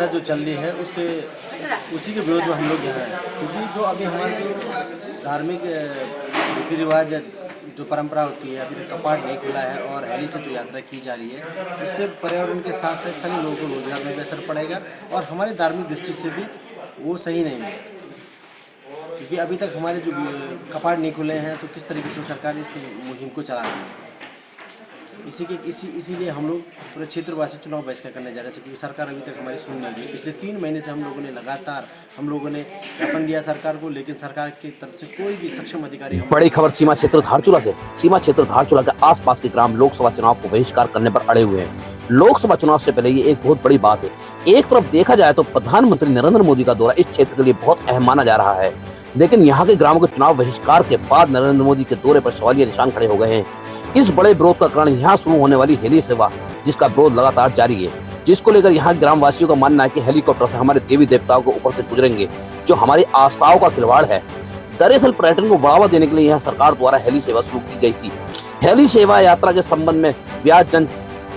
यात्रा जो चल रही है उसी के विरोध में हम लोग यहाँ हैं, क्योंकि जो अभी हमारे जो धार्मिक रीति रिवाज जो परंपरा होती है, अभी तक कपाट नहीं खुला है और हेली से जो यात्रा की जा रही है, उससे पर्यावरण के साथ साथ स्थानीय लोगों को रोजगार में भी असर पड़ेगा और हमारे धार्मिक दृष्टि से भी वो सही नहीं है, क्योंकि अभी तक हमारे जो कपाट नहीं खुले हैं तो किस तरीके से सरकार इस मुहिम को चला रही है। इसीलिए हम लोग पूरे क्षेत्रवासी चुनाव बहिष्कार करने जा रहे हैं, क्योंकि सरकार अभी तक हमारी सुन नहीं रही। पिछले 3 महीने से हम लोगों ने लगातार ज्ञापन दिया सरकार को, लेकिन सरकार की तरफ से कोई भी सक्षम अधिकारी। बड़ी खबर सीमा क्षेत्र धारचूला से। सीमा क्षेत्र धारचूला के आसपास के ग्राम लोकसभा चुनाव को बहिष्कार करने पर अड़े हुए हैं। लोकसभा चुनाव से पहले ये एक बहुत बड़ी बात है। एक तरफ देखा जाए तो प्रधानमंत्री नरेंद्र मोदी का दौरा इस क्षेत्र के लिए बहुत अहम माना जा रहा है, लेकिन यहाँ के ग्रामों के चुनाव बहिष्कार के बाद नरेंद्र मोदी के दौरे पर सवालिया निशान खड़े हो गए हैं। इस बड़े विरोध का कारण यहाँ शुरू होने वाली हेली सेवा, जिसका विरोध लगातार जारी है, जिसको लेकर यहाँ ग्रामवासियों का मानना है कि हेलीकॉप्टर से हमारे देवी देवताओं के ऊपर से गुजरेंगे, जो हमारी आस्थाओं का खिलवाड़ है। दरअसल पर्यटन को बढ़ावा देने के लिए यहाँ सरकार द्वारा हेली सेवा शुरू की गई थी। हेली सेवा यात्रा के संबंध में व्यास जन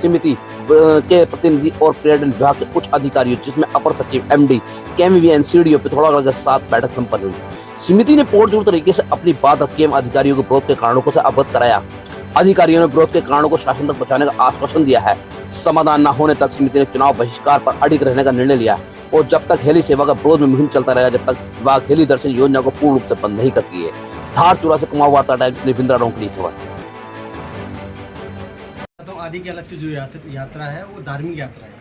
समिति के प्रतिनिधि और पर्यटन विभाग के उच्च अधिकारियों, जिसमें अपर सचिव, MD, KMVN, CDO पिथौरागढ़ के साथ बैठक संपन्न हुई। समिति ने पुरजोर तरीके से अपनी बात रखी एवं अधिकारियों को विरोध के कारणों से अवगत कराया। अधिकारियों ने विरोध के कारणों को शासन तक पहुंचाने का आश्वासन दिया है। समाधान न होने तक समिति ने चुनाव बहिष्कार पर अडिग रहने का निर्णय लिया और जब तक हेली सेवा का विरोध में मुहिम चलता रहेगा, जब तक विभाग हेली दर्शन योजना को पूर्ण रूप से बंद नहीं करती है। धारचूला से कुमार वार्ता टाइम्स, निविंद्रा डोंकली खबर। आदि के अलग की जो यात्रा है वो धार्मिक यात्रा है,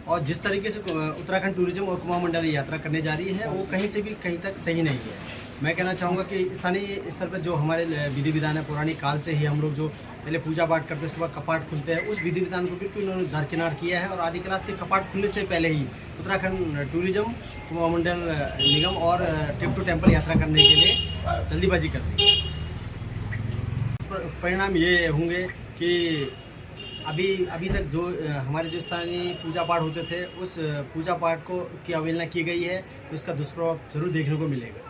और जिस तरीके से उत्तराखंड टूरिज्म और कुमाऊं मंडल यात्रा करने जा रही है वो कहीं से भी कहीं तक सही नहीं है। मैं कहना चाहूँगा कि स्थानीय स्तर पर जो हमारे विधि विधान है, पौराणिक काल से ही हम लोग जो पहले पूजा पाठ करते हैं, उसके बाद कपाट खुलते हैं, उस विधि विधान को बिल्कुल उन्होंने दरकिनार किया है। और आदि क्लास के कपाट खुलने से पहले ही उत्तराखंड टूरिज्म, कुमाऊं मंडल निगम और ट्रिप टू टेम्पल यात्रा करने के लिए जल्दीबाजी कर रही है। परिणाम ये होंगे कि अभी तक जो हमारे जो स्थानीय पूजा पाठ होते थे, उस पूजा पाठ को की अवहेलना की गई है, तो इसका दुष्प्रभाव जरूर देखने को मिलेगा।